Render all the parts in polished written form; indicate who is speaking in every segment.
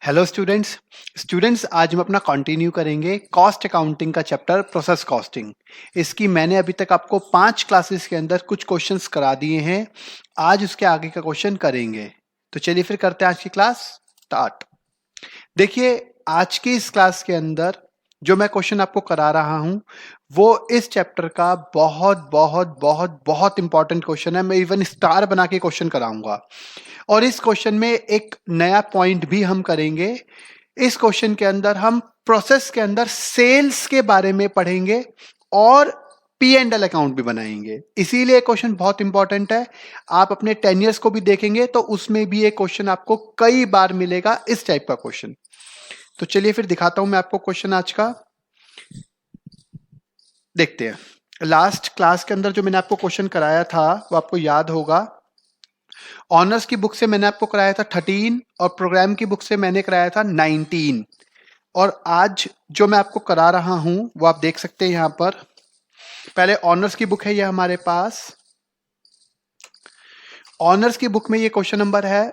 Speaker 1: Hello students आज हम अपना कंटिन्यू करेंगे कॉस्ट अकाउंटिंग का चैप्टर प्रोसेस कॉस्टिंग। इसकी मैंने अभी तक आपको 5 क्लासेस के अंदर कुछ क्वेश्चंस करा दिए हैं। आज उसके आगे का क्वेश्चन करेंगे। तो चलिए फिर करते हैं आज की क्लास स्टार्ट। देखिए, आज की इस क्लास के अंदर जो मैं क्वेश्चन आपको करा रहा हूं वो इस चैप्टर का बहुत बहुत बहुत बहुत इंपॉर्टेंट क्वेश्चन है। मैं इवन स्टार बना के क्वेश्चन कराऊंगा और इस क्वेश्चन में एक नया पॉइंट भी हम करेंगे। इस क्वेश्चन के अंदर हम प्रोसेस के अंदर सेल्स के बारे में पढ़ेंगे और पी एंड एल अकाउंट भी बनाएंगे। इसीलिए क्वेश्चन बहुत इंपॉर्टेंट है। आप अपने 10 ईयर्स को भी देखेंगे तो उसमें भी एक क्वेश्चन आपको कई बार मिलेगा, इस टाइप का क्वेश्चन। तो चलिए फिर दिखाता हूं मैं आपको क्वेश्चन आज का। देखते हैं, लास्ट क्लास के अंदर जो मैंने आपको क्वेश्चन कराया था वो आपको याद होगा। ऑनर्स की बुक से मैंने आपको कराया था 13 और प्रोग्राम की बुक से मैंने कराया था 19। और आज जो मैं आपको करा रहा हूं वो आप देख सकते हैं यहां पर। पहले ऑनर्स की बुक है ये हमारे पास। ऑनर्स की बुक में ये क्वेश्चन नंबर है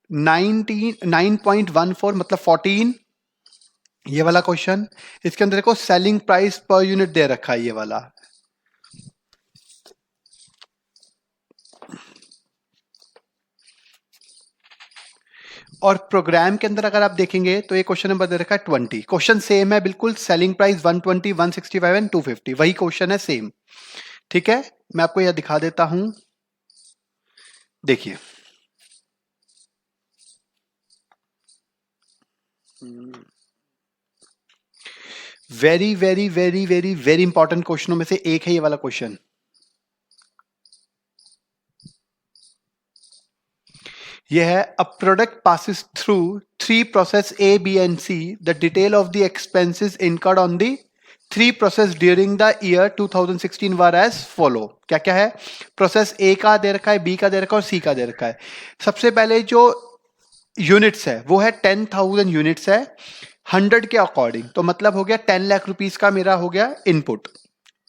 Speaker 1: 9.14 मतलब 14। ये वाला क्वेश्चन, इसके अंदर देखो सेलिंग प्राइस पर यूनिट दे रखा है ये वाला। और प्रोग्राम के अंदर अगर आप देखेंगे तो ये क्वेश्चन नंबर दे रखा है 20। क्वेश्चन सेम है बिल्कुल, सेलिंग प्राइस 120, 165 एंड 250, वही क्वेश्चन है सेम। ठीक है, मैं आपको यह दिखा देता हूं। देखिए, very very very very very important क्वेश्चनों में से एक है ये वाला क्वेश्चन। यह है a product passes through 3 process A B and C, the detail of the expenses incurred on the 3 process during the year 2016 were as follow. क्या क्या है? प्रोसेस ए का दे रखा है, बी का दे रखा है और सी का दे रखा है। सबसे पहले जो यूनिट्स है वो है 10,000 यूनिट्स है 100 के अकॉर्डिंग। तो मतलब हो गया 10 लाख रुपीस का मेरा हो गया इनपुट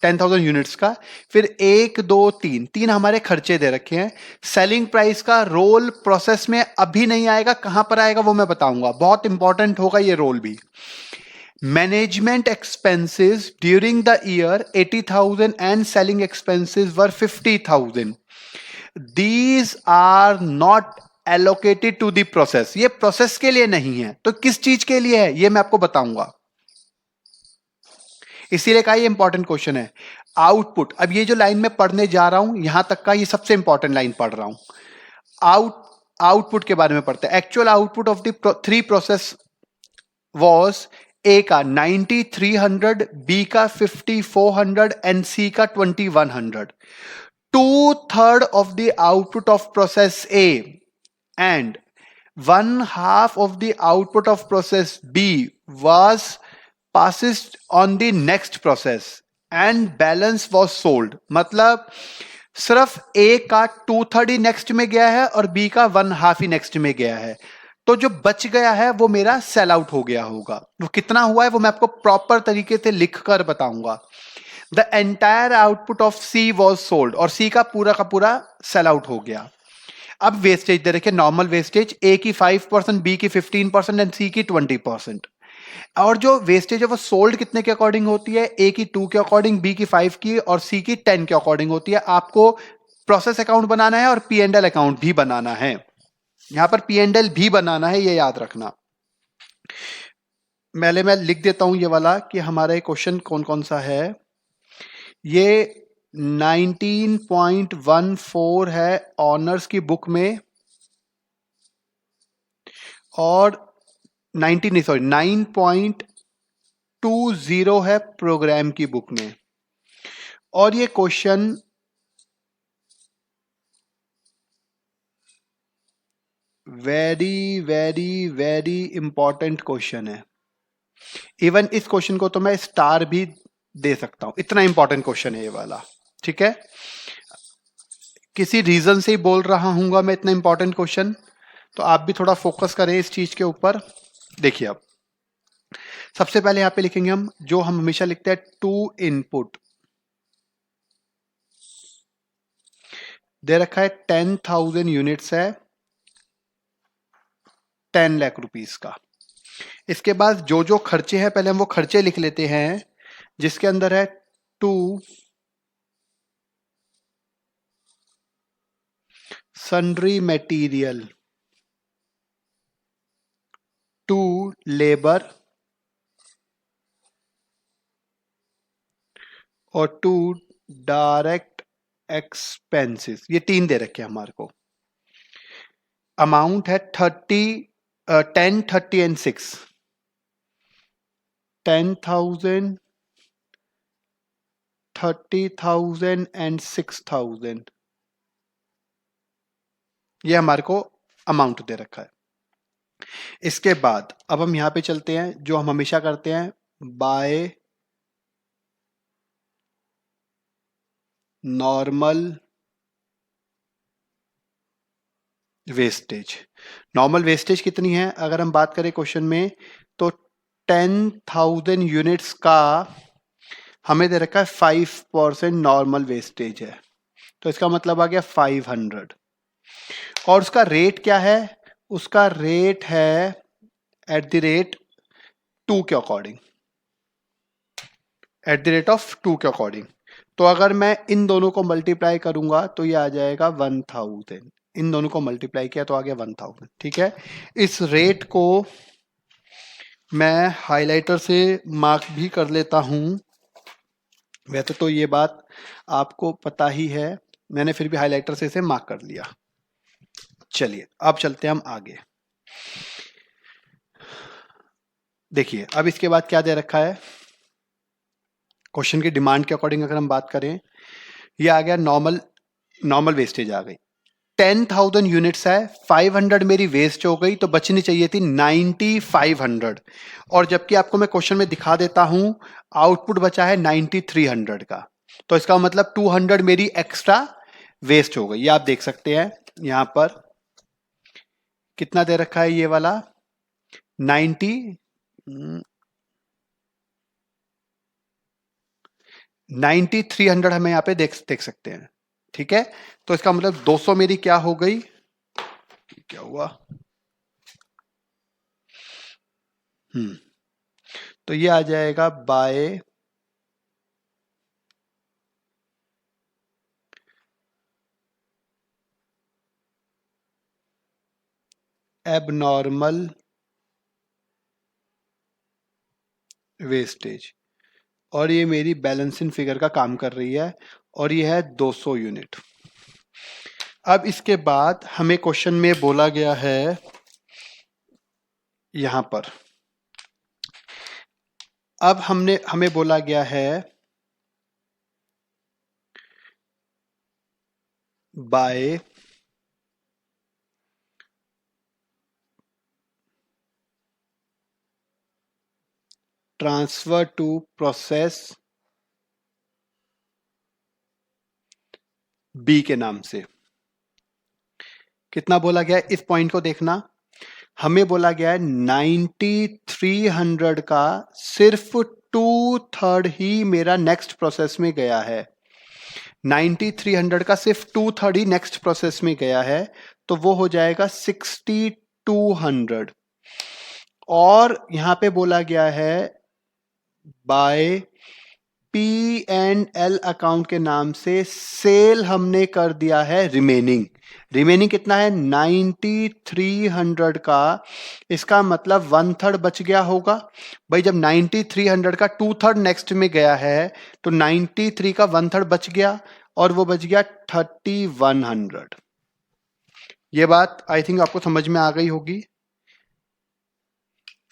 Speaker 1: 10,000 यूनिट्स का। फिर 1 2 3 3 हमारे खर्चे दे रखे हैं। सेलिंग प्राइस का रोल प्रोसेस में अभी नहीं आएगा, कहां पर आएगा वो मैं बताऊंगा, बहुत इंपॉर्टेंट होगा ये रोल भी। Management expenses during the year 80,000 and selling expenses were 50,000। These are not allocated to the process. ये प्रोसेस के लिए नहीं है, तो किस चीज के लिए है ये मैं आपको बताऊंगा। इसीलिए कहा ये इंपॉर्टेंट क्वेश्चन है। आउटपुट, अब ये जो लाइन में पढ़ने जा रहा हूं यहां तक का ये सबसे इंपॉर्टेंट लाइन पढ़ रहा हूं। आउटपुट के बारे में पढ़ते हैं। Actual output of the 3 process was a का 9300, बी का 5400 एंड सी का 2100। 2/3 of the output of process A and 1/2 of the output of process B was passed on the next process and balance was sold। मतलब सिर्फ A का 2/3 ही next में गया है और B का 1/2 ही नेक्स्ट में गया है। तो जो बच गया है वो मेरा सेल आउट हो गया होगा। वो कितना हुआ है वो मैं आपको प्रॉपर तरीके से लिखकर बताऊंगा। The entire output of C was sold, और सी का पूरा सेल आउट हो गया। अब वेस्टेज दे रखे, नॉर्मल वेस्टेज ए की 5%, बी की 15% एंड सी की 20%। और जो वेस्टेज है वो सोल्ड कितने के अकॉर्डिंग होती है? ए की 2 के अकॉर्डिंग, बी की 5 की और सी की 10 के अकॉर्डिंग होती है। आपको प्रोसेस अकाउंट बनाना है और पी एंड एल अकाउंट भी बनाना है। यहां पर पी एंड एल भी बनाना है, ये याद रखना। पहले मैं लिख देता हूं ये वाला कि हमारा क्वेश्चन कौन कौन सा है। ये 19.14 है ऑनर्स की बुक में और 9.20 है प्रोग्राम की बुक में। और ये question very very very important question है। इवन इस क्वेश्चन को तो मैं स्टार भी दे सकता हूं, इतना इंपॉर्टेंट क्वेश्चन है ये वाला। ठीक है, किसी रीजन से ही बोल रहा हूंगा मैं इतना इंपॉर्टेंट क्वेश्चन, तो आप भी थोड़ा फोकस करें इस चीज के ऊपर। देखिए, अब सबसे पहले यहां पे लिखेंगे हम जो हम हमेशा लिखते हैं, टू इनपुट दे रखा है 10,000 यूनिट्स है 10 लाख रुपीस का। इसके बाद जो जो खर्चे हैं पहले हम वो खर्चे लिख लेते हैं, जिसके अंदर है to sundry material, to labour और टू डायरेक्ट एक्सपेंसेस। ये तीन दे रखे हैं हमारे को। अमाउंट है 10, 30 एंड 6, 10,000, 30,000 एंड 6,000। ये हमारे को अमाउंट दे रखा है। इसके बाद अब हम यहां पे चलते हैं, जो हम हमेशा करते हैं, by normal wastage. Normal wastage कितनी है अगर हम बात करें क्वेश्चन में, तो 10,000 यूनिट्स का हमें दे रखा है 5% नॉर्मल वेस्टेज है, तो इसका मतलब आ गया 500। और उसका रेट क्या है? उसका रेट है एट द रेट 2 के according, at the rate of 2 के अकॉर्डिंग। तो अगर मैं इन दोनों को मल्टीप्लाई करूंगा तो ये आ जाएगा 1000। इन दोनों को मल्टीप्लाई किया तो आ गया 1000। ठीक है, इस रेट को मैं हाइलाइटर से मार्क भी कर लेता हूं। वैसे तो ये बात आपको पता ही है, मैंने फिर भी हाइलाइटर से इसे मार्क कर लिया। चलिए अब चलते हैं हम आगे। देखिए अब इसके बाद क्या दे रखा है, क्वेश्चन की डिमांड के अकॉर्डिंग अगर हम बात करें, ये आ गया नॉर्मल वेस्टेज आ गई, 10,000 यूनिट्स है, 500 मेरी वेस्ट हो गई, तो बचनी चाहिए थी 9,500। और जबकि आपको मैं क्वेश्चन में दिखा देता हूं, आउटपुट बचा है 9,300 का, तो इसका मतलब 200 मेरी एक्स्ट्रा वेस्ट हो गई। ये आप देख सकते हैं यहां पर कितना दे रखा है, ये वाला 9,300 हमें यहाँ पे देख सकते हैं। ठीक है, तो इसका मतलब 200 मेरी क्या हो गई, क्या हुआ, तो ये आ जाएगा बाय एबनॉर्मल वेस्टेज। और ये मेरी बैलेंसिंग फिगर का काम कर रही है, और ये है 200 यूनिट। अब इसके बाद हमें क्वेश्चन में बोला गया है यहां पर, अब हमें बोला गया है by transfer to process B के नाम से। कितना बोला गया है इस पॉइंट को देखना, हमें बोला गया है 9,300 का सिर्फ 2/3 ही मेरा नेक्स्ट प्रोसेस में गया है। 9,300 का सिर्फ 2/3 ही नेक्स्ट प्रोसेस में गया है, तो वो हो जाएगा 6,200। और यहां पे बोला गया है बाय P&L अकाउंट के नाम से सेल हमने कर दिया है रिमेनिंग। रिमेनिंग कितना है, 9,300 का, इसका मतलब 1/3 बच गया होगा। भाई जब 9,300 का 2/3 नेक्स्ट में गया है, तो 93 का 1/3 बच गया, और वो बच गया 3,100। ये बात आई थिंक आपको समझ में आ गई होगी।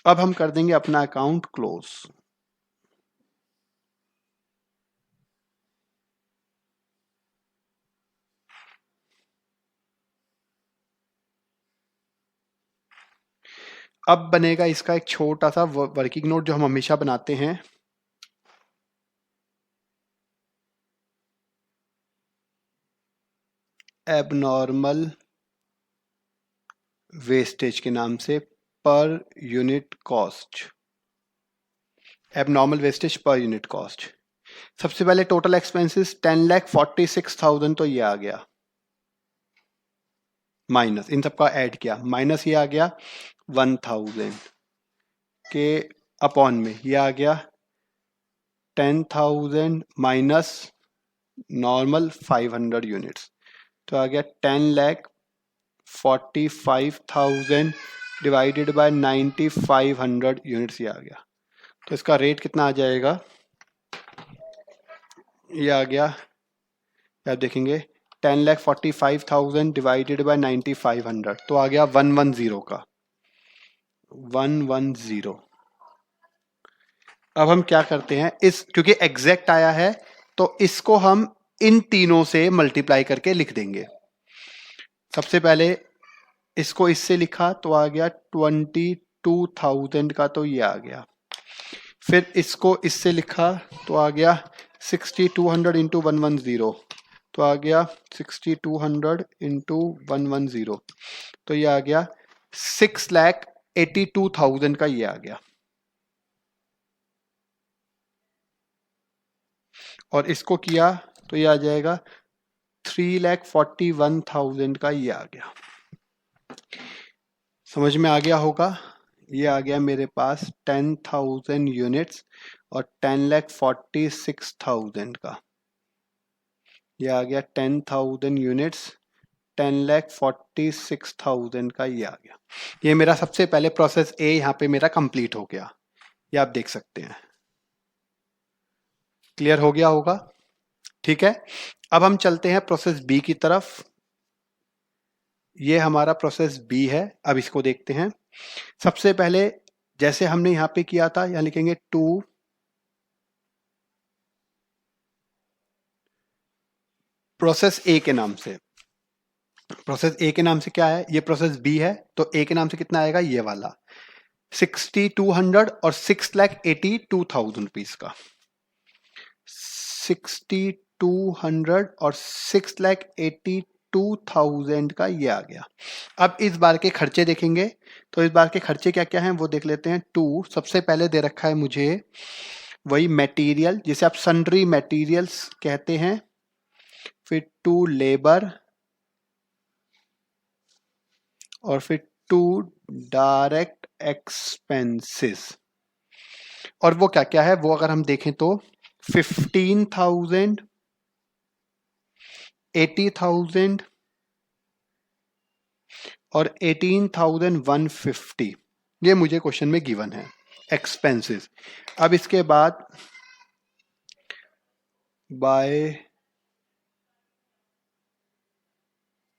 Speaker 1: अब हम कर देंगे अपना अकाउंट क्लोज। अब बनेगा इसका एक छोटा सा वर्किंग नोट जो हम हमेशा बनाते हैं। एबनॉर्मल वेस्टेज के नाम से per unit cost, abnormal wastage per unit cost. सबसे पहले टोटल एक्सपेंसेस 10,46,000, तो ये आ गया, माइनस इन सबका ऐड किया, माइनस ये आ गया 1,000। के अपॉन में ये आ गया 10,000 माइनस नॉर्मल 500 यूनिट्स, तो आ गया 10,45,000 डिवाइडेड बाय 9,500 यूनिट्स, ये आ गया। तो इसका रेट कितना आ जाएगा, ये आ गया, आप देखेंगे 10,45,000 डिवाइडेड बाय 9,500, तो आ गया 110 का, 110। अब हम क्या करते हैं, इस क्योंकि एग्जैक्ट आया है तो इसको हम इन तीनों से मल्टीप्लाई करके लिख देंगे। सबसे पहले इसको इससे लिखा तो आ गया 22,000 का, तो ये आ गया। फिर इसको इससे लिखा तो आ गया 6,200 इंटू 110, तो आ गया 6,200 इंटू 110, तो ये आ गया 6,82,000 का, ये आ गया। और इसको किया तो ये आ जाएगा 3,41,000 का, ये आ गया। समझ में आ गया होगा। ये आ गया मेरे पास 10,000 यूनिट्स और 10,46,000 का, ये आ गया 10,000 यूनिट्स 10,46,000 का, ये आ गया। ये मेरा सबसे पहले प्रोसेस ए यहाँ पे मेरा कंप्लीट हो गया, ये आप देख सकते हैं। क्लियर हो गया होगा, ठीक है। अब हम चलते हैं प्रोसेस बी की तरफ। ये हमारा प्रोसेस बी है। अब इसको देखते हैं। सबसे पहले जैसे हमने यहां पे किया था, यहां लिखेंगे 2 प्रोसेस ए के नाम से। प्रोसेस ए के नाम से क्या है, ये प्रोसेस बी है, तो ए के नाम से कितना आएगा, ये वाला 6,200 और 6,82,000 रुपीज का, 6,200 और 6,82,000 का, ये आ गया। अब इस बार के खर्चे देखेंगे, तो इस बार के खर्चे क्या क्या हैं वो देख लेते हैं। 2 सबसे पहले दे रखा है मुझे वही मटेरियल, जिसे आप सन्ड्री मटेरियल्स कहते हैं। फिर 2 लेबर और फिर 2 डायरेक्ट एक्सपेंसेस। और वो क्या क्या है वो अगर हम देखें तो 15,000, 80,000 और 18,150, ये मुझे क्वेश्चन में गिवन है एक्सपेंसेस। अब इसके बाद by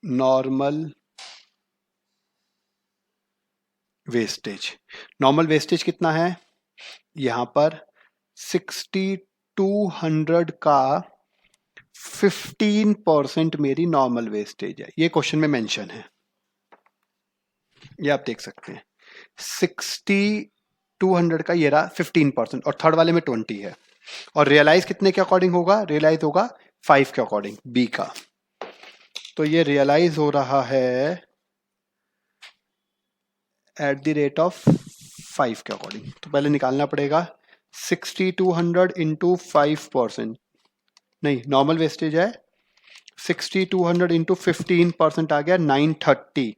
Speaker 1: normal wastage. Normal wastage कितना है, यहां पर 6,200 का 15% मेरी नॉर्मल वेस्टेज है, ये क्वेश्चन में मेंशन है, ये आप देख सकते हैं। 6,200 का ये रहा 15% और थर्ड वाले में 20 है। और रियलाइज कितने के अकॉर्डिंग होगा, रियलाइज होगा 5 के अकॉर्डिंग, बी का। तो ये रियलाइज हो रहा है एट द रेट ऑफ 5 के अकॉर्डिंग। तो पहले निकालना पड़ेगा 6,200 इंटू 5%, नहीं नॉर्मल वेस्टेज है 6,200 इंटू 15% आ गया 930,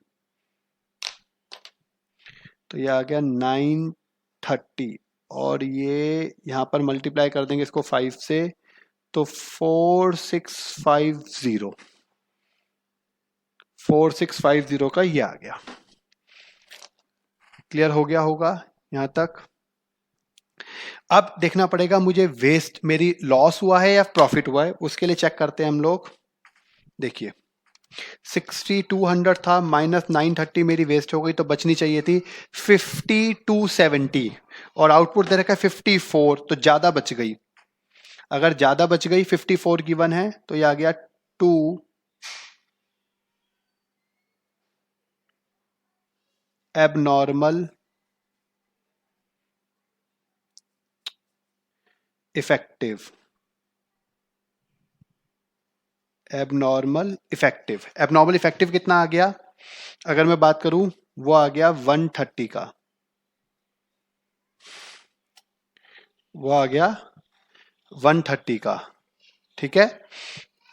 Speaker 1: तो ये आ गया 930। और ये यहां पर मल्टीप्लाई कर देंगे इसको 5 से, तो 4650 का ये आ गया। क्लियर हो गया होगा यहां तक। अब देखना पड़ेगा मुझे वेस्ट मेरी लॉस हुआ है या प्रॉफिट हुआ है, उसके लिए चेक करते हैं हम लोग। देखिए 6,200 था माइनस 930 मेरी वेस्ट हो गई, तो बचनी चाहिए थी 5,270 और आउटपुट दे रखा है 54, तो ज्यादा बच गई। अगर ज्यादा बच गई 54 गिवन है, तो ये आ गया 2 एबनॉर्मल इफेक्टिव। एबनॉर्मल इफेक्टिव कितना आ गया, अगर मैं बात करूं वो आ गया 130 का, वो आ गया 130 का, ठीक है।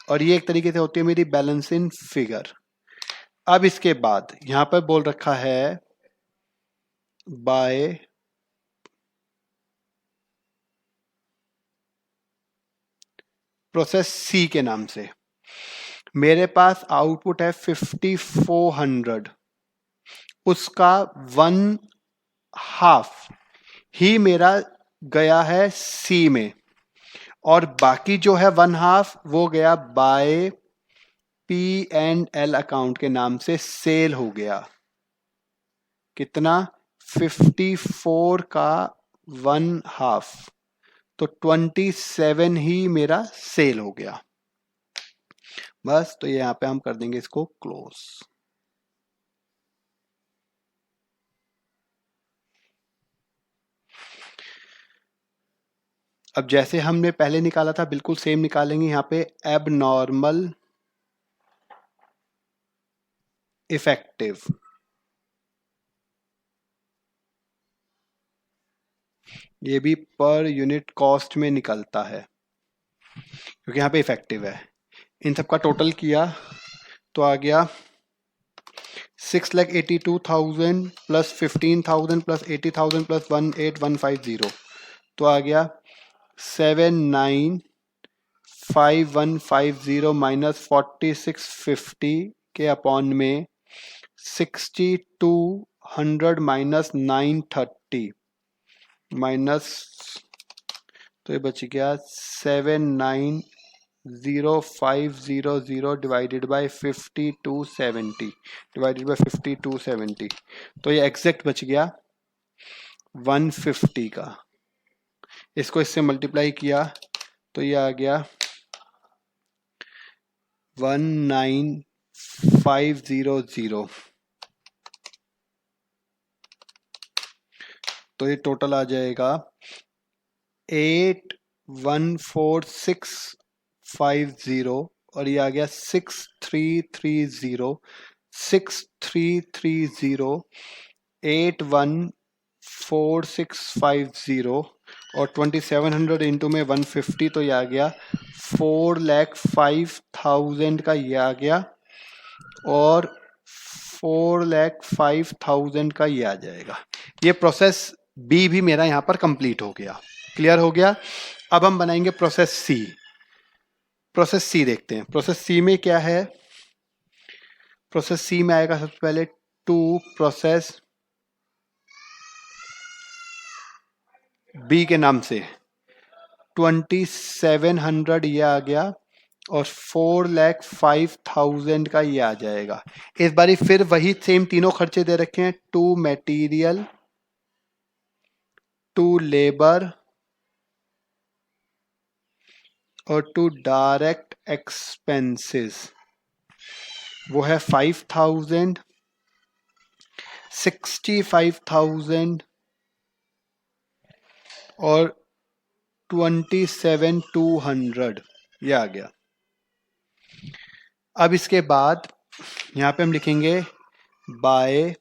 Speaker 1: और ये एक तरीके से होती है मेरी बैलेंस इन फिगर। अब इसके बाद यहां पर बोल रखा है बाय प्रोसेस सी के नाम से। मेरे पास आउटपुट है 5400, उसका 1/2 ही मेरा गया है सी में, और बाकी जो है 1/2 वो गया बाय P&L अकाउंट के नाम से सेल हो गया। कितना? 54 का 1/2, तो 27 ही मेरा सेल हो गया। बस, तो यहां पे हम कर देंगे इसको क्लोज। अब जैसे हमने पहले निकाला था बिल्कुल सेम निकालेंगे। यहां पे एबनॉर्मल इफेक्टिव, ये भी पर यूनिट कॉस्ट में निकलता है क्योंकि यहाँ पे इफेक्टिव है। इन सबका टोटल किया तो आ गया 6,82,000 प्लस 15,000 प्लस 80,000 प्लस 18,150, तो आ गया 79,5150 माइनस 4650 के अपॉन में 6,200 माइनस 930 माइनस, तो ये बच गया 79,0500 डिवाइडेड बाय 5270 डिवाइडेड बाय 5270, तो ये एग्जैक्ट बच गया 150 का। इसको इससे मल्टीप्लाई किया तो ये आ गया 19,500, तो ये टोटल आ जाएगा 8,14650, और ये आ गया 6,330 8,14650 और 2700 इंटू में 150, तो ये आ गया 4,05,000 का ये आ गया, और 4,05,000 का ये आ जाएगा। ये प्रोसेस बी भी मेरा यहाँ पर कंप्लीट हो गया। क्लियर हो गया। अब हम बनाएंगे प्रोसेस सी। प्रोसेस सी देखते हैं। प्रोसेस सी में क्या है? प्रोसेस सी में आएगा सबसे पहले टू प्रोसेस बी के नाम से 2700 ये आ गया, और 4,05,000 का ये आ जाएगा। इस बारी फिर वही सेम तीनों खर्चे दे रखे हैं, टू मटेरियल, टू लेबर और टू डायरेक्ट एक्सपेंसेस। वो है 5,000, 65,000 और 27,200 ये आ गया। अब इसके बाद यहां पे हम लिखेंगे by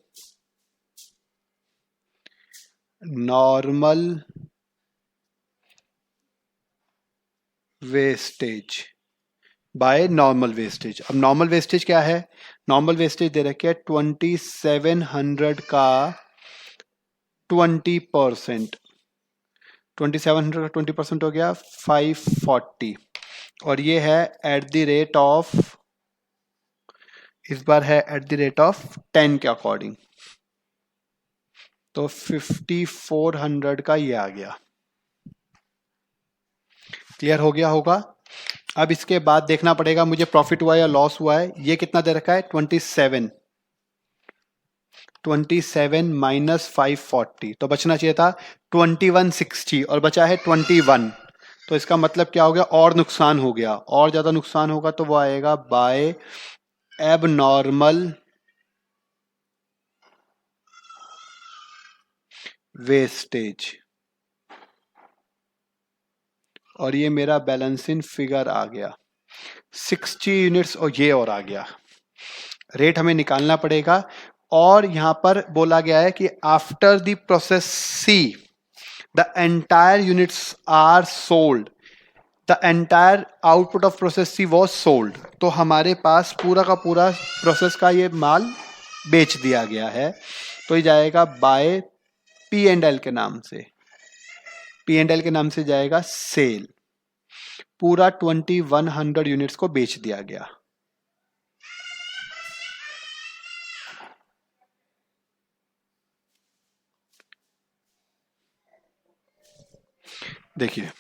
Speaker 1: normal wastage. By normal wastage. अब नॉर्मल वेस्टेज क्या है? नॉर्मल वेस्टेज दे रखे है 2700 का 20%। 2700 का 20% हो गया 540, और ये है एट द रेट ऑफ, इस बार है एट द रेट ऑफ 10 के अकॉर्डिंग, तो 5400 का ये आ गया। क्लियर हो गया होगा। अब इसके बाद देखना पड़ेगा मुझे प्रॉफिट हुआ या लॉस हुआ है। ये कितना दे रखा है? 27 माइनस 540, तो बचना चाहिए था 2160 और बचा है 21, तो इसका मतलब क्या हो गया? और नुकसान हो गया। और ज्यादा नुकसान होगा तो वो आएगा बाय एबनॉर्मल वेस्टेज, और ये मेरा बैलेंसिंग फिगर आ गया 60 यूनिट्स, और ये और आ गया। रेट हमें निकालना पड़ेगा, और यहां पर बोला गया है कि after the process C the entire units are sold, the entire output of process C was sold. तो हमारे पास पूरा का पूरा प्रोसेस का ये माल बेच दिया गया है, तो ये जाएगा बाय P&L के नाम से, P&L के नाम से जाएगा सेल। पूरा 2100 यूनिट्स को बेच दिया गया। देखिए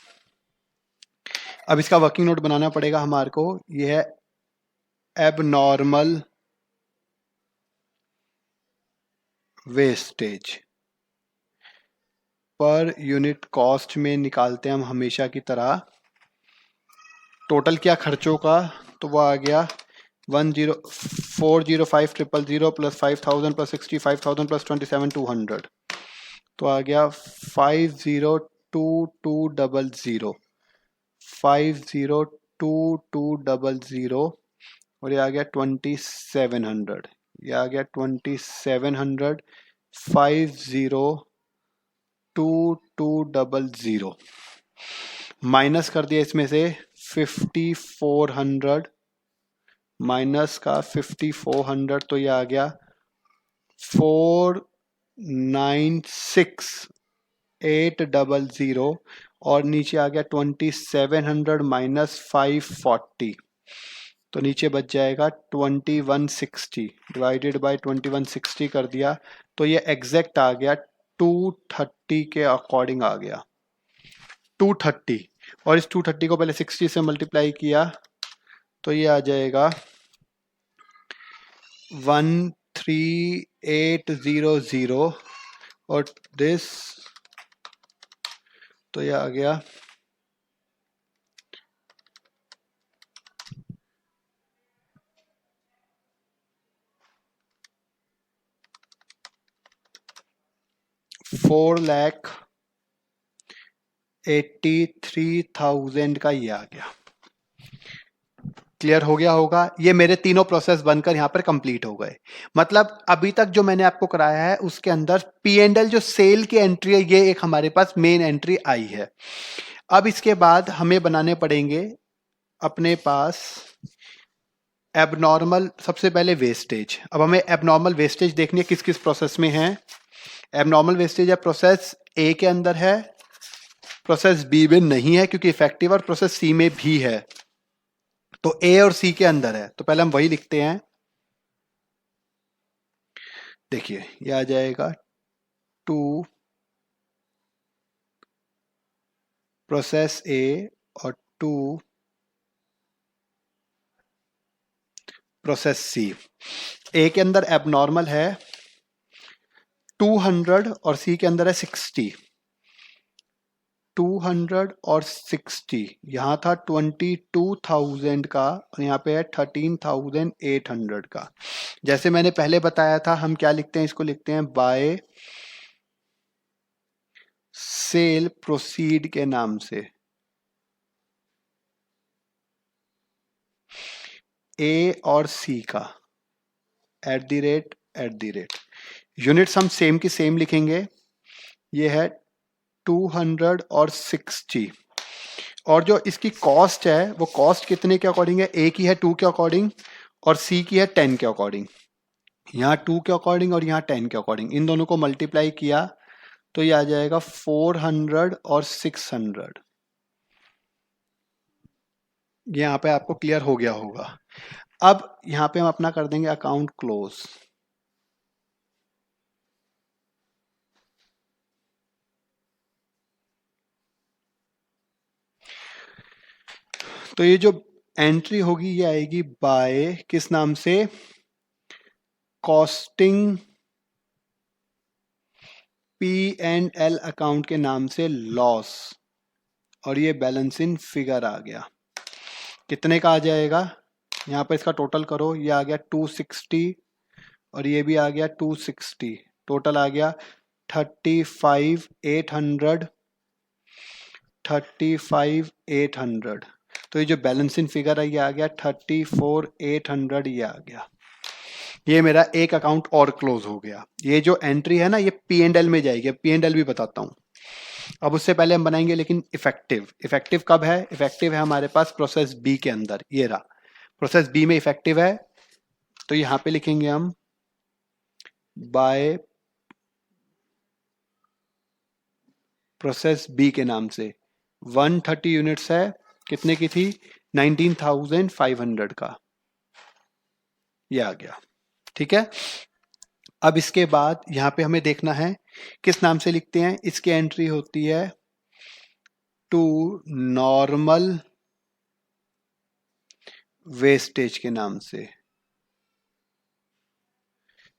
Speaker 1: अब इसका वर्किंग नोट बनाना पड़ेगा हमारे को। यह है abnormal wastage per unit cost में निकालते हैं हम हमेशा की तरह। टोटल क्या खर्चों का, तो वो आ गया 10405,000 प्लस 5000 प्लस 65,000 प्लस 27,200, तो आ गया 502200, 502200 और ये आ गया 2700, ये आ गया 2700, 502200 माइनस कर दिया इसमें से 5400, माइनस का 5400, तो ये आ गया 496800 और नीचे आ गया 2700 माइनस 540, तो नीचे बच जाएगा 2160 डिवाइडेड बाय 2160 कर दिया, तो ये एग्जैक्ट आ गया 230 के अकॉर्डिंग आ गया 230, और इस 230 को पहले 60 से मल्टीप्लाई किया तो ये आ जाएगा 13800 और दिस, तो ये आ गया 4,83,000 का ये आ गया। क्लियर हो गया होगा। ये मेरे तीनों प्रोसेस बनकर यहां पर कंप्लीट हो गए। मतलब अभी तक जो मैंने आपको कराया है उसके अंदर पी एंड एल जो सेल की एंट्री है ये एक हमारे पास मेन एंट्री आई है। अब इसके बाद हमें बनाने पड़ेंगे अपने पास एबनॉर्मल, सबसे पहले वेस्टेज। अब हमें एबनॉर्मल वेस्टेज देखनी है किस किस प्रोसेस में है। एबनॉर्मल वेस्टेज है प्रोसेस ए के अंदर है, प्रोसेस बी में नहीं है क्योंकि इफेक्टिव, और प्रोसेस सी में भी है, तो ए और सी के अंदर है, तो पहले हम वही लिखते हैं। देखिए ये आ जाएगा 2 प्रोसेस ए और 2 प्रोसेस सी। ए के अंदर एबनॉर्मल है 200 और सी के अंदर है 60। 200 और 60, यहां था 22,000 का और यहाँ पे है 13,800 का। जैसे मैंने पहले बताया था हम क्या लिखते हैं, इसको लिखते हैं बाय सेल प्रोसीड के नाम से। ए और सी का @ यूनिट्स हम सेम की सेम लिखेंगे। ये है 200 और 60, और जो इसकी कॉस्ट है वो कॉस्ट कितने के अकॉर्डिंग है, ए की है 2 के अकॉर्डिंग और सी की है 10 के अकॉर्डिंग। यहाँ 2 के अकॉर्डिंग और यहाँ 10 के अकॉर्डिंग, इन दोनों को मल्टीप्लाई किया तो ये आ जाएगा 400 और 600। ये यहाँ पे आपको क्लियर हो गया होगा। अब यहाँ पे हम अपना कर देंगे अकाउंट क्लोज। तो ये जो एंट्री होगी ये आएगी बाय किस नाम से, costing P and L account के नाम से लॉस, और ये बैलेंस इन फिगर आ गया। कितने का आ जाएगा, यहाँ पर इसका टोटल करो, ये आ गया 260 और ये भी आ गया 260, टोटल आ गया 35,800, 35,800। तो ये जो बैलेंसिंग फिगर है ये आ गया 34,800, ये आ गया। ये मेरा एक अकाउंट और क्लोज हो गया। ये जो एंट्री है ना ये पी एंड एल में जाएगी, पी एंड एल भी बताता हूं। अब उससे पहले हम बनाएंगे लेकिन इफेक्टिव। इफेक्टिव कब है, इफेक्टिव है हमारे पास प्रोसेस बी के अंदर, ये रहा प्रोसेस बी में इफेक्टिव है। तो यहां पे लिखेंगे हम बाय प्रोसेस बी के नाम से 130 यूनिट्स है कितने की थी? 19,500 का, ये आ गया। ठीक है, अब इसके बाद यहां पे हमें देखना है किस नाम से लिखते हैं। इसकी एंट्री होती है टू नॉर्मल वेस्टेज के नाम से।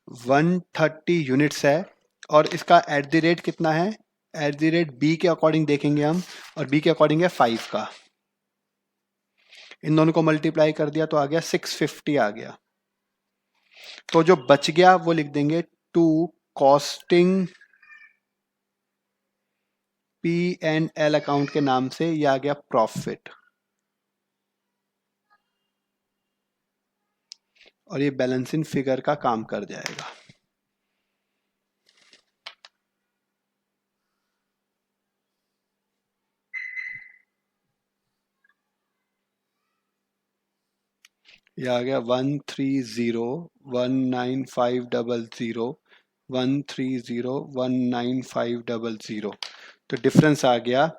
Speaker 1: 130 यूनिट्स है और इसका एट द रेट कितना है? एट द रेट बी के अकॉर्डिंग देखेंगे हम, और बी के अकॉर्डिंग है 5 का। इन दोनों को मल्टीप्लाई कर दिया तो आ गया 650 आ गया। तो जो बच गया वो लिख देंगे to costing P and L account के नाम से, ये आ गया प्रॉफिट। और ये बैलेंसिंग फिगर का काम कर जाएगा। ये आ गया 13019500130 1301950। तो डिफरेंस आ गया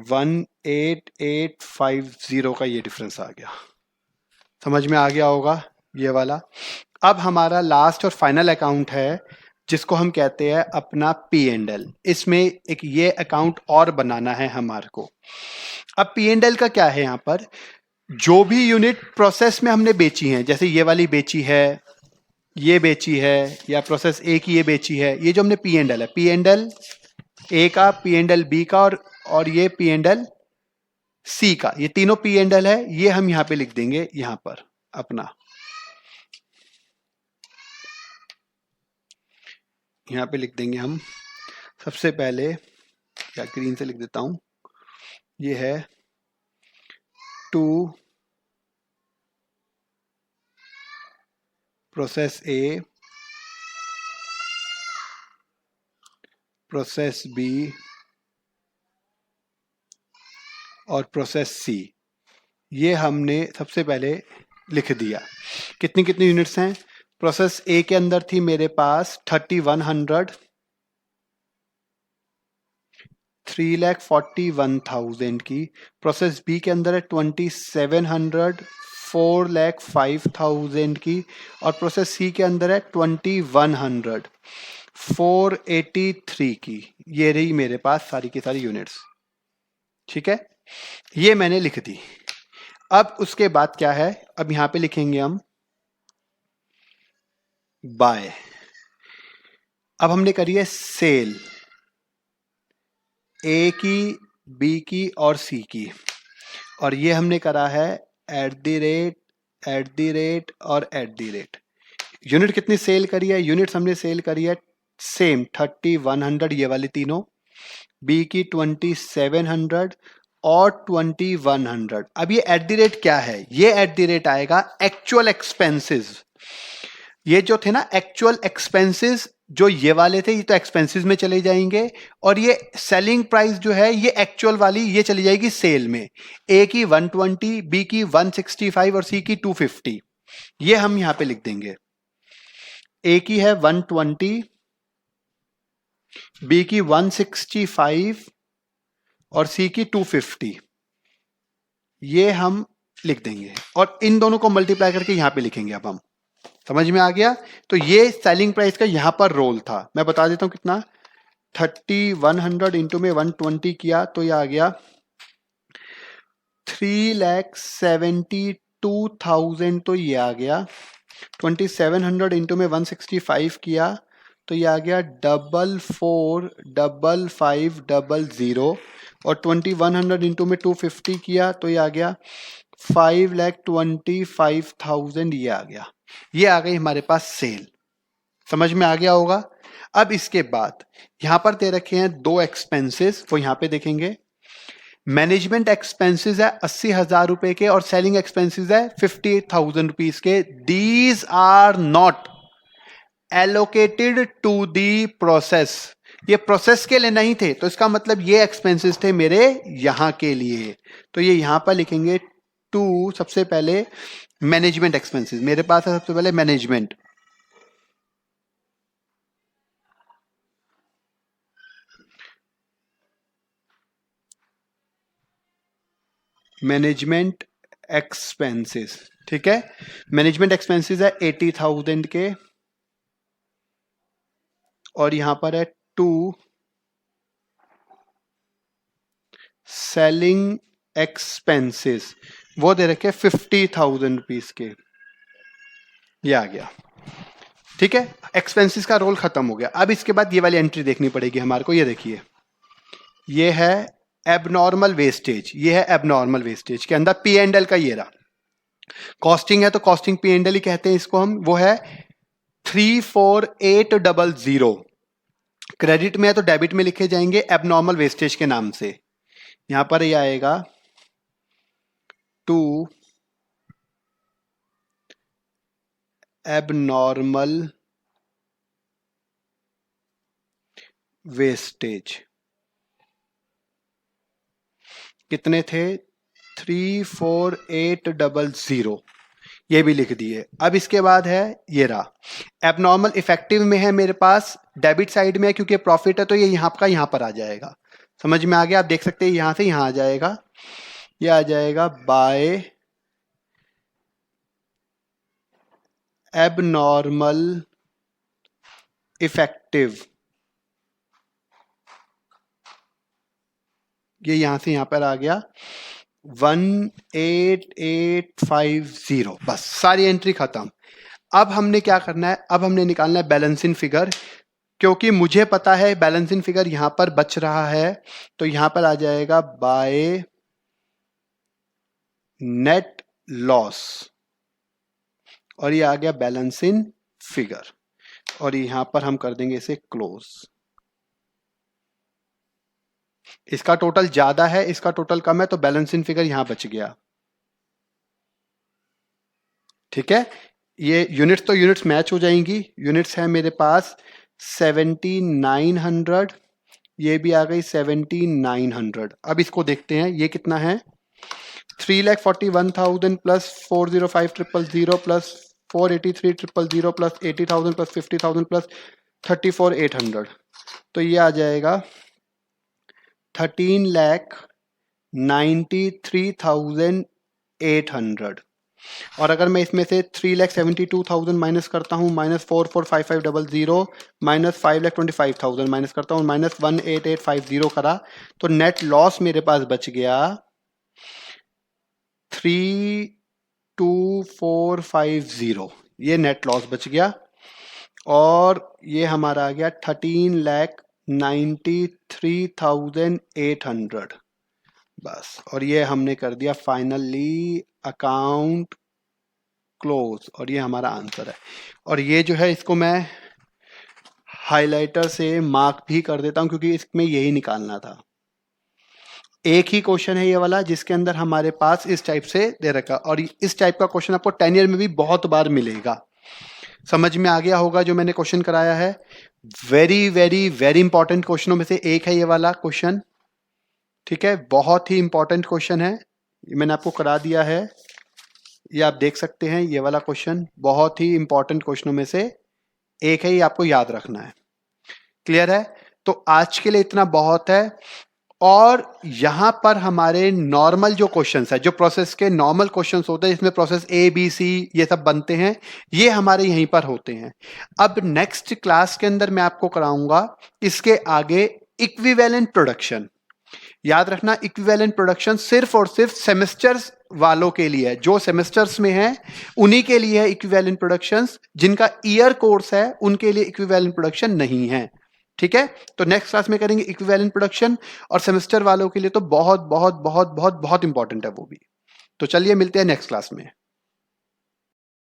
Speaker 1: 18850 का, ये डिफरेंस आ गया। समझ में आ गया होगा ये वाला। अब हमारा लास्ट और फाइनल अकाउंट है जिसको हम कहते हैं अपना पी एंड एल। इसमें एक ये अकाउंट और बनाना है हमारे को। अब पी एंड एल का क्या है? यहां पर जो भी यूनिट प्रोसेस में हमने बेची है, जैसे ये वाली बेची है, ये बेची है, या प्रोसेस ए की ये बेची है, ये जो हमने पी एंड एल है, पी एंड एल ए का, पी एंड एल बी का, और ये पी एंड एल सी का, ये तीनों पी एंड एल है। ये हम यहां पे लिख देंगे, यहां पर अपना, यहां पे लिख देंगे हम। सबसे पहले या ग्रीन से लिख देता हूं, ये है to process A, process B और प्रोसेस सी। ये हमने सबसे पहले लिख दिया। कितनी कितनी यूनिट्स हैं? प्रोसेस ए के अंदर थी मेरे पास 3100, 3,41,000 की। प्रोसेस बी के अंदर है 2700, 4,05,000 की। और प्रोसेस सी के अंदर है 2100, 483 की। ये रही मेरे पास सारी की सारी यूनिट्स। ठीक है, ये मैंने लिख दी। अब उसके बाद क्या है? अब यहां पे लिखेंगे हम बाय। अब हमने करी है सेल ए की, बी की और सी की, और ये हमने करा है at the rate, at the rate और एट द रेट। यूनिट कितनी सेल करी है? यूनिट्स हमने सेल करी है सेम 3100, ये वाली तीनों, बी की 2700 और 2100। अब ये एट द रेट क्या है? ये एट द रेट आएगा एक्चुअल एक्सपेंसेस। ये जो थे ना एक्चुअल एक्सपेंसेस, जो ये वाले थे, ये तो एक्सपेंसेस में चले जाएंगे, और ये सेलिंग प्राइस जो है ये एक्चुअल वाली ये चली जाएगी सेल में। ए की 120, बी की 165 और सी की 250। ये हम यहां पे लिख देंगे। ए की है 120, बी की 165 और सी की 250। ये हम लिख देंगे और इन दोनों को मल्टीप्लाई करके यहां पे लिखेंगे। अब हम समझ में आ गया? तो ये सेलिंग प्राइस का यहां पर रोल था। मैं बता देता हूं कितना, 3100 इंटू में 120 किया तो ये आ गया 3,72,000। तो ये आ गया 2700 इंटू में 165 किया तो ये आ गया 445550। और 2100 इंटू में 250 किया तो ये आ गया 5,25,000। ये आ गया, ये आ गई हमारे पास सेल। समझ में आ गया होगा? अब इसके बाद यहां पर दे रखे हैं दो एक्सपेंसेस, वो यहां पे देखेंगे। मैनेजमेंट एक्सपेंसेस है 80,000 रुपए के और सेलिंग एक्सपेंसेस है 58,000 रुपीज के। These are not allocated to the process. ये प्रोसेस के लिए नहीं थे, तो इसका मतलब ये एक्सपेंसेस थे मेरे यहां के लिए। तो ये यहां पर लिखेंगे टू, सबसे पहले मैनेजमेंट एक्सपेंसेस मेरे पास है, सबसे पहले मैनेजमेंट। मैनेजमेंट एक्सपेंसेस, ठीक है, मैनेजमेंट एक्सपेंसेस है 80,000 के, और यहां पर है 2 सेलिंग एक्सपेंसेस, वो दे रखे 50,000 रुपीज के, ये आ गया, ठीक है। एक्सपेंसेस का रोल खत्म हो गया। अब इसके बाद ये वाली एंट्री देखनी पड़ेगी हमारे को, ये देखिए, ये है एबनॉर्मल वेस्टेज, ये है एबनॉर्मल वेस्टेज के अंदर पी एंड एल का ये रहा, कॉस्टिंग है तो कॉस्टिंग पी एंड एल ही कहते हैं इसको हम, वो है 34800, क्रेडिट में है तो डेबिट में लिखे जाएंगे एबनॉर्मल वेस्टेज के नाम से। यहां पर ये आएगा 2 एबनॉर्मल वेस्टेज, कितने थे 34800, ये भी लिख दिए। अब इसके बाद है ये रहा एबनॉर्मल इफेक्टिव में है मेरे पास, डेबिट साइड में है क्योंकि प्रॉफिट है तो ये यहां का यहां पर आ जाएगा, समझ में आ गया। आप देख सकते हैं यहां से यहां आ जाएगा, ये आ जाएगा बाय एबनॉर्मल इफेक्टिव, ये यहां से यहां पर आ गया 18850, बस सारी एंट्री खत्म। अब हमने क्या करना है, अब हमने निकालना है बैलेंसिंग फिगर, क्योंकि मुझे पता है बैलेंसिंग फिगर यहां पर बच रहा है, तो यहां पर आ जाएगा बाय नेट लॉस, और ये आ गया बैलेंसिंग फिगर, और यहां पर हम कर देंगे इसे क्लोज। इसका टोटल ज्यादा है, इसका टोटल कम है, तो बैलेंसिंग फिगर यहां बच गया, ठीक है। ये यूनिट्स तो यूनिट्स मैच हो जाएंगी, यूनिट्स है मेरे पास 7900, ये भी आ गई 7900। अब इसको देखते हैं ये कितना है, 3,41,000 plus 405,000 plus 483,000 plus 80,000 plus 50,000 plus 34,800, तो ये आ जाएगा 13,93,800। और अगर मैं इसमें से 3,72,000 माइनस करता हूं, माइनस 445500 माइनस 5,25,000 माइनस करता हूं, माइनस 18850 करा, तो नेट लॉस मेरे पास बच गया 32450, ये नेट लॉस बच गया, और ये हमारा आ गया 13,93,800, बस। और ये हमने कर दिया फाइनली अकाउंट क्लोज, और ये हमारा आंसर है। और ये जो है इसको मैं हाइलाइटर से मार्क भी कर देता हूं क्योंकि इसमें यही निकालना था। एक ही क्वेश्चन है ये वाला जिसके अंदर हमारे पास इस टाइप से दे रखा, और इस टाइप का क्वेश्चन आपको 10 ईयर में भी बहुत बार मिलेगा। समझ में आ गया होगा जो मैंने क्वेश्चन कराया है, वेरी वेरी वेरी इंपॉर्टेंट क्वेश्चनों में से एक है ये वाला क्वेश्चन, ठीक है, बहुत ही इंपॉर्टेंट क्वेश्चन है, ये मैंने आपको करा दिया है, ये आप देख सकते हैं, ये वाला क्वेश्चन बहुत ही इंपॉर्टेंट क्वेश्चनों में से एक है, ये आपको याद रखना है। क्लियर है? तो आज के लिए इतना बहुत है। और यहां पर हमारे नॉर्मल जो क्वेश्चंस है, जो प्रोसेस के नॉर्मल क्वेश्चंस होते हैं, इसमें प्रोसेस ए बी सी ये सब बनते हैं, ये हमारे यहीं पर होते हैं। अब नेक्स्ट क्लास के अंदर मैं आपको कराऊंगा इसके आगे इक्विवेलेंट प्रोडक्शन। याद रखना, इक्विवेलेंट प्रोडक्शन सिर्फ और सिर्फ सेमेस्टर्स वालों के लिए है, जो सेमेस्टर्स में है उन्हीं के लिए है इक्विवेलेंट प्रोडक्शंस, जिनका ईयर कोर्स है उनके लिए इक्विवेलेंट प्रोडक्शन नहीं है, ठीक है। तो नेक्स्ट क्लास में करेंगे इक्विवेलेंट प्रोडक्शन, और सेमेस्टर वालों के लिए तो बहुत बहुत बहुत बहुत बहुत इंपॉर्टेंट है वो भी। तो चलिए मिलते हैं नेक्स्ट क्लास में।